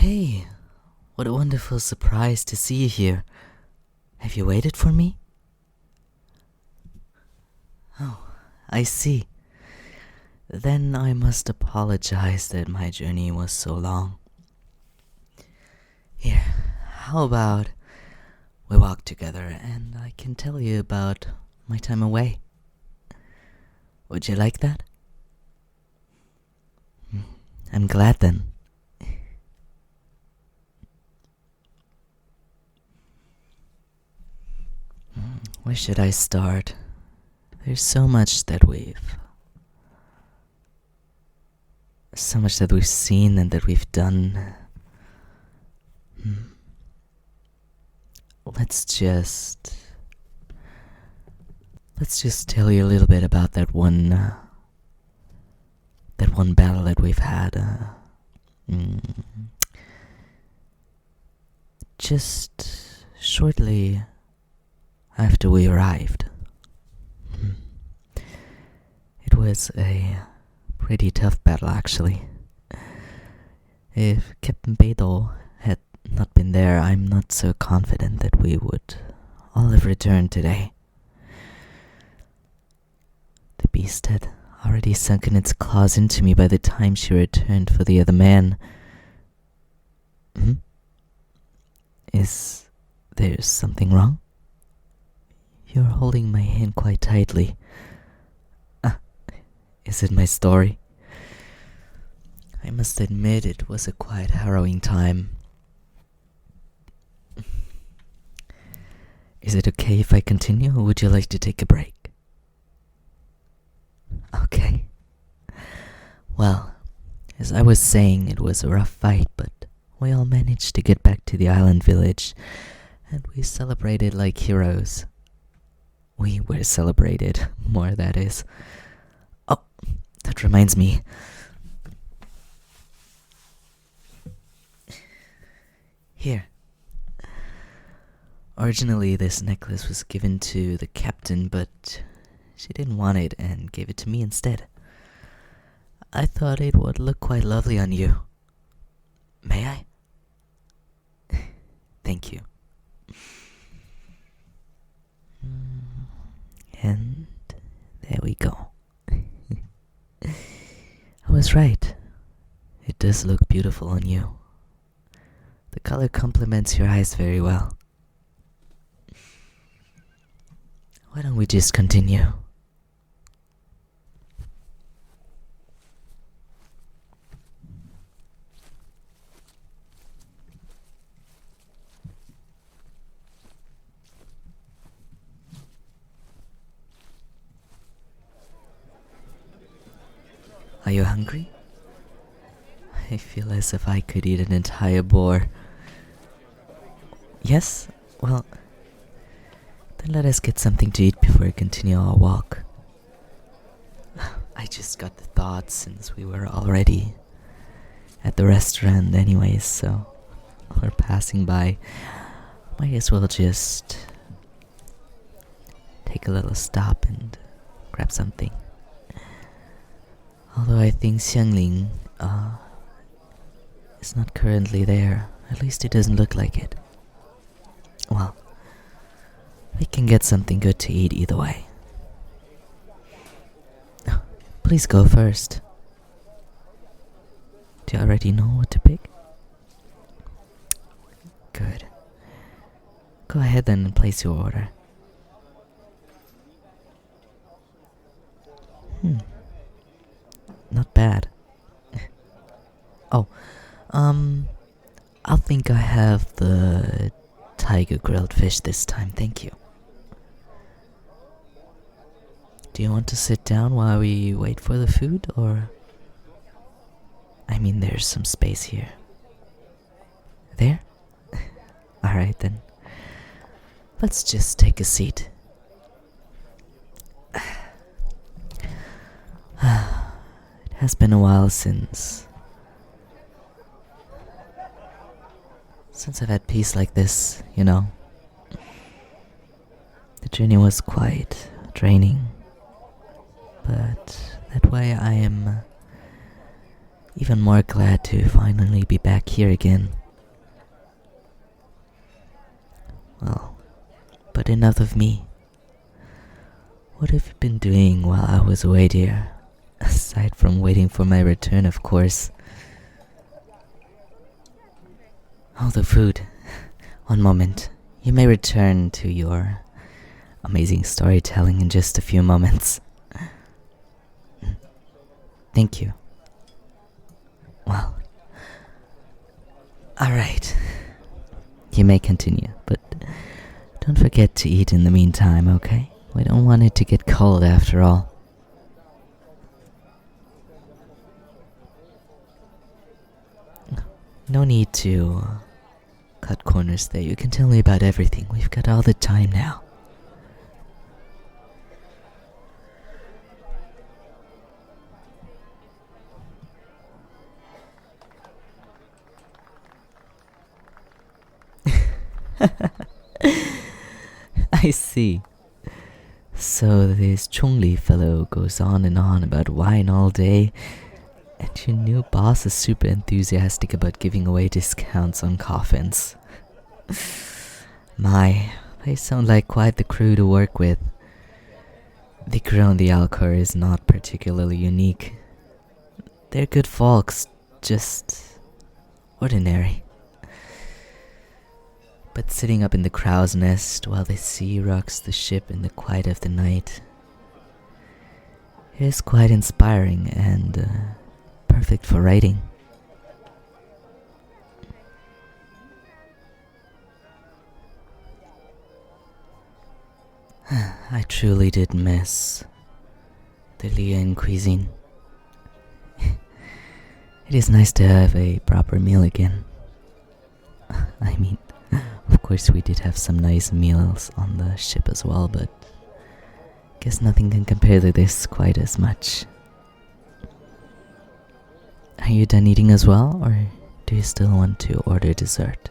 Hey, what a wonderful surprise to see you here. Have you waited for me? Oh, I see. Then I must apologize that my journey was so long. Here, how about we walk together and I can tell you about my time away? Would you like that? I'm glad then. Where should I start? There's so much that we've seen and that we've done. Let's just tell you a little bit about that one battle that we've had. Just shortly after we arrived. It was a pretty tough battle, actually. If Captain Beidou had not been there, I'm not so confident that we would all have returned today. The beast had already sunken its claws into me by the time she returned for the other man. Is there something wrong? You're holding my hand quite tightly. Is it my story? I must admit it was a quite harrowing time. Is it okay if I continue, or would you like to take a break? Okay. Well, as I was saying, it was a rough fight, but we all managed to get back to the island village, and we celebrated like heroes. We were celebrated, more that is. Oh, that reminds me. Here. Originally, this necklace was given to the captain, but she didn't want it and gave it to me instead. I thought it would look quite lovely on you. May I? Thank you. And there we go. I was right. It does look beautiful on you. The color complements your eyes very well. Why don't we just continue? Are you hungry? I feel as if I could eat an entire boar. Yes? Well, then let us get something to eat before we continue our walk. I just got the thought since we were already at the restaurant anyways, so we're passing by. Might as well just take a little stop and grab something. Although I think Xiangling is not currently there. At least it doesn't look like it. Well, we can get something good to eat either way. Please go first. Do you already know what to pick? Good. Go ahead then and place your order. Not bad. Oh, I think I have the tiger grilled fish this time, thank you. Do you want to sit down while we wait for the food, or? I mean, there's some space here. There? Alright then. Let's just take a seat. It has been a while since I've had peace like this, you know. The journey was quite draining, but that way I am Even more glad to finally be back here again. Well, but enough of me. What have you been doing while I was away, dear? Aside from waiting for my return, of course. Oh, the food. One moment. You may return to your amazing storytelling in just a few moments. Thank you. Well, alright. You may continue, but don't forget to eat in the meantime, okay? We don't want it to get cold after all. No need to cut corners there. You can tell me about everything. We've got all the time now. I see. So this Chongli fellow goes on and on about wine all day, and your new boss is super enthusiastic about giving away discounts on coffins. My, they sound like quite the crew to work with. The crew on the Alcor is not particularly unique. They're good folks, just ordinary. But sitting up in the crow's nest while the sea rocks the ship in the quiet of the night is quite inspiring and perfect for writing. I truly did miss the Lian cuisine. It is nice to have a proper meal again. I mean, of course we did have some nice meals on the ship as well, but guess nothing can compare to this quite as much. Are you done eating as well, or do you still want to order dessert?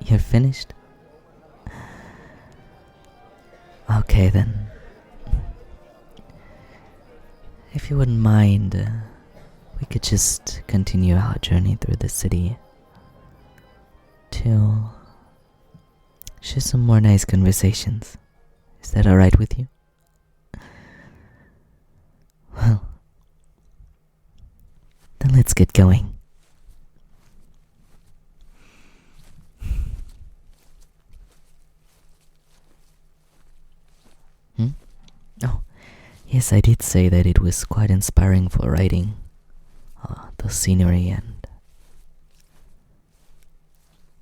You're finished? Okay then. If you wouldn't mind, we could just continue our journey through the city to share some more nice conversations. Is that alright with you? Well, then let's get going. Oh, yes, I did say that it was quite inspiring for writing. The scenery, and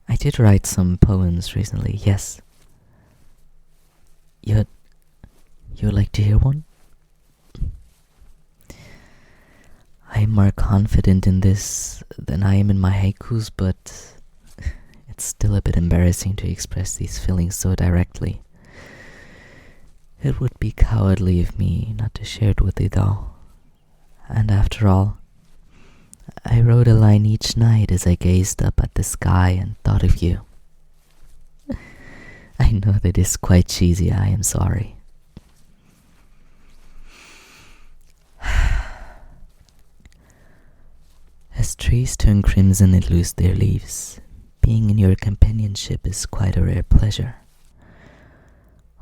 I did write some poems recently, yes. You'd like to hear one? I am more confident in this than I am in my haikus, but it's still a bit embarrassing to express these feelings so directly. It would be cowardly of me not to share it with you though. And after all, I wrote a line each night as I gazed up at the sky and thought of you. I know that is quite cheesy, I am sorry. As trees turn crimson and lose their leaves, being in your companionship is quite a rare pleasure.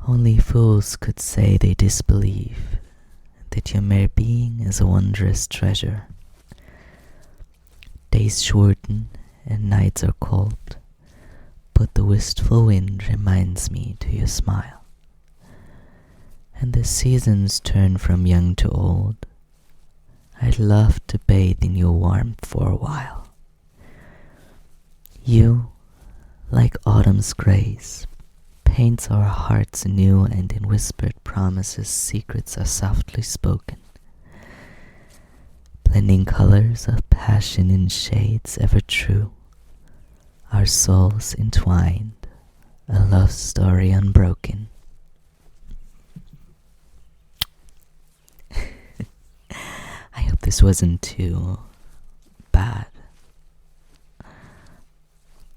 Only fools could say they disbelieve that your mere being is a wondrous treasure. Days shorten and nights are cold, but the wistful wind reminds me to your smile. And the seasons turn from young to old. I'd love to bathe in your warmth for a while. You, like autumn's grace, paints our hearts anew, and in whispered promises secrets are softly spoken. Blending colors of passion in shades ever true, our souls entwined, a love story unbroken. I hope this wasn't too bad.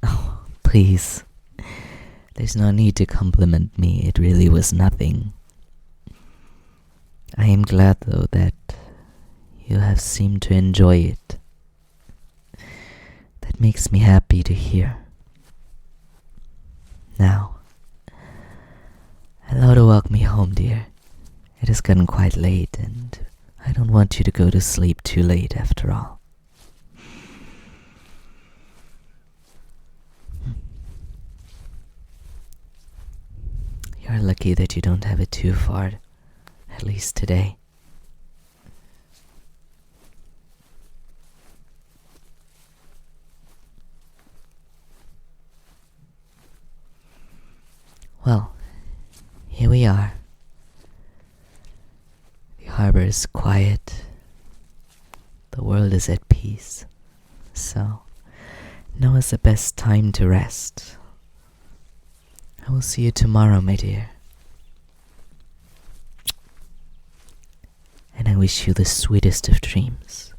Oh, please. There's no need to compliment me, it really was nothing. I am glad though that you have seemed to enjoy it. That makes me happy to hear. Now, allow to walk me home, dear. It has gotten quite late, and I don't want you to go to sleep too late after all. You're lucky that you don't have it too far, at least today. Well, here we are. The harbor is quiet. The world is at peace. So, now is the best time to rest. I will see you tomorrow, my dear. And I wish you the sweetest of dreams.